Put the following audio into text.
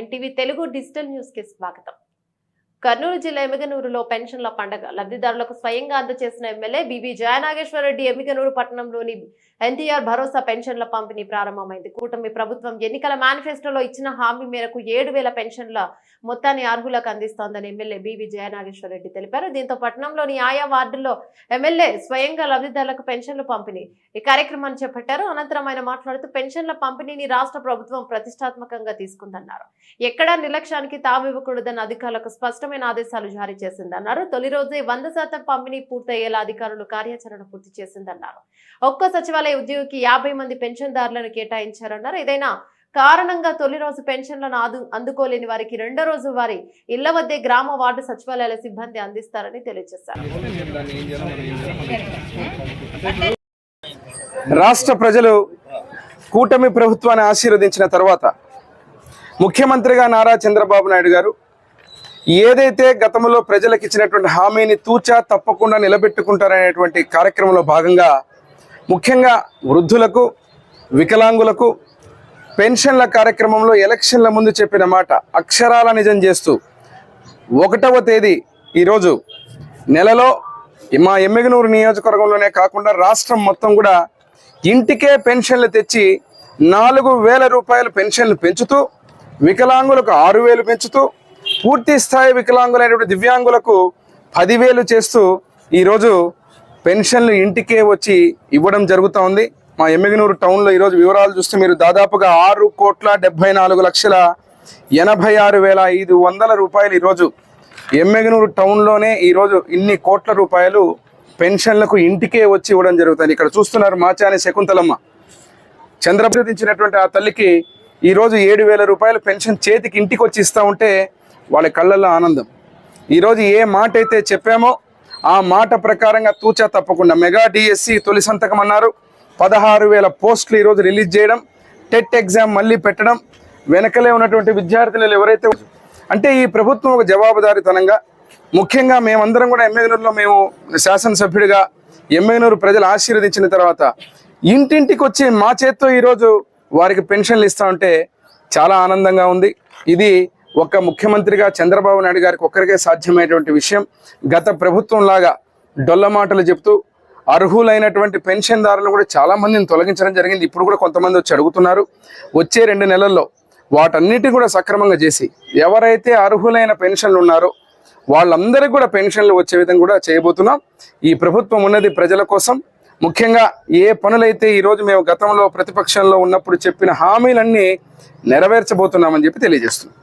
MTV Telugu digital news కి స్వాగతం. కర్నూలు జిల్లా ఎమ్మిగనూరులో పెన్షన్ల పండగ లబ్ధిదారులకు స్వయంగా అందజేసిన ఎమ్మెల్యే బీవీ జయనాగేశ్వరరెడ్డి ఎమ్మిగనూరు పట్టణంలోని ఎన్టీఆర్ భరోసా పెన్షన్ల పంపిణీ ప్రారంభమైంది. కూటమి ప్రభుత్వం ఎన్నికల మేనిఫెస్టోలో ఇచ్చిన హామీ మేరకు 7,000 పెన్షన్ల మొత్తాన్ని అర్హులకు అందిస్తోందని ఎమ్మెల్యే బీవీ జయనాగేశ్వరరెడ్డి తెలిపారు. దీంతో పట్టణంలోని ఆయా వార్డుల్లో ఎమ్మెల్యే స్వయంగా లబ్ధిదారులకు పెన్షన్లు పంపిణీ ఈ కార్యక్రమాన్ని చేపట్టారు. అనంతరం ఆయన మాట్లాడుతూ పెన్షన్ల పంపిణీని రాష్ట్ర ప్రభుత్వం ప్రతిష్టాత్మకంగా తీసుకుందన్నారు. ఎక్కడా నిర్లక్ష్యానికి తావివ్వకూడదని అధికారులకు స్పష్టమైన ఆదేశాలు జారీ చేసిందన్నారు. తొలి రోజే 100% పంపిణీ పూర్తయ్యేలా అధికారులు కార్యాచరణ పూర్తి చేసిందన్నారు. ఒక్క సచివాలయ ఉద్యోగికి 50 మంది పెన్షన్దారులను కేటాయించారన్నారు. ఏదైనా కారణంగా తొలి రోజు పెన్షన్లను అందుకోలేని వారికి రెండో రోజు వారి ఇళ్ల వద్దే గ్రామ వార్డు సచివాలయాల సిబ్బంది అందిస్తారని తెలియజేశారు. రాష్ట్ర ప్రజలు కూటమి ప్రభుత్వాన్ని ఆశీర్వదించిన తర్వాత ముఖ్యమంత్రిగా నారా చంద్రబాబు నాయుడు గారు ఏదైతే గతంలో ప్రజలకు ఇచ్చినటువంటి హామీని తూచా తప్పకుండా నిలబెట్టుకుంటారనేటువంటి కార్యక్రమంలో భాగంగా ముఖ్యంగా వృద్ధులకు, వికలాంగులకు పెన్షన్ల కార్యక్రమంలో ఎలక్షన్ల ముందు చెప్పిన మాట అక్షరాల నిజం చేస్తూ 1వ తేదీ ఈరోజు నెలలో మా ఎమ్మిగనూరు నియోజకవర్గంలోనే కాకుండా రాష్ట్రం మొత్తం కూడా ఇంటికే పెన్షన్లు తెచ్చి 4,000 రూపాయలు పెన్షన్లు పెంచుతూ వికలాంగులకు 6,000 పెంచుతూ పూర్తి స్థాయి వికలాంగులైనటువంటి దివ్యాంగులకు 10,000 చేస్తూ ఈరోజు పెన్షన్లు ఇంటికే వచ్చి ఇవ్వడం జరుగుతూ ఉంది. మా ఎమ్మిగనూరు టౌన్లో ఈరోజు వివరాలు చూస్తే మీరు దాదాపుగా 6,74,86,500 రూపాయలు ఈరోజు ఎమ్మిగనూరు టౌన్లోనే ఈరోజు ఇన్ని కోట్ల రూపాయలు పెన్షన్లకు ఇంటికే వచ్చి ఇవ్వడం జరుగుతుంది. ఇక్కడ చూస్తున్నారు మాచాని శకుంతలమ్మ చంద్రప్రదించినటువంటి ఆ తల్లికి ఈరోజు 7,000 రూపాయలు పెన్షన్ చేతికి ఇంటికి వచ్చి ఇస్తూ ఉంటే వాళ్ళ కళ్ళల్లో ఆనందం. ఈరోజు ఏ మాట అయితే చెప్పామో ఆ మాట ప్రకారంగా తూచా తప్పకుండా మెగా డిఎస్సి తొలి సంతకం అన్నారు. 16,000 పోస్టులు ఈరోజు రిలీజ్ చేయడం, టెట్ ఎగ్జామ్ మళ్ళీ పెట్టడం, వెనకలే ఉన్నటువంటి విద్యార్థులు ఎవరైతే అంటే ఈ ప్రభుత్వం ఒక జవాబుదారీతనంగా ముఖ్యంగా మేమందరం కూడా ఎమ్మిగనూరులో మేము శాసనసభ్యుడిగా ఎమ్మిగనూరు ప్రజలు ఆశీర్వదించిన తర్వాత ఇంటింటికి వచ్చి మా చేత్తో ఈరోజు వారికి పెన్షన్లు ఇస్తూ ఉంటే చాలా ఆనందంగా ఉంది. ఇది ఒక ముఖ్యమంత్రిగా చంద్రబాబు నాయుడు గారికి ఒక్కరికే సాధ్యమైనటువంటి విషయం. గత ప్రభుత్వం లాగా డొల్ల మాటలు చెప్తూ అర్హులైనటువంటి పెన్షన్దారులు కూడా చాలా మందిని తొలగించడం జరిగింది. ఇప్పుడు కూడా కొంతమంది వచ్చి అడుగుతున్నారు. వచ్చే 2 నెలల్లో వాటన్నిటి కూడా సక్రమంగా చేసి ఎవరైతే అర్హులైన పెన్షన్లు ఉన్నారో వాళ్ళందరికీ కూడా పెన్షన్లు వచ్చే విధంగా కూడా చేయబోతున్నాం. ఈ ప్రభుత్వం ఉన్నది ప్రజల కోసం. ముఖ్యంగా ఏ పనులైతే ఈరోజు మేము గతంలో ప్రతిపక్షంలో ఉన్నప్పుడు చెప్పిన హామీలన్నీ నెరవేర్చబోతున్నామని చెప్పి తెలియజేస్తున్నాం.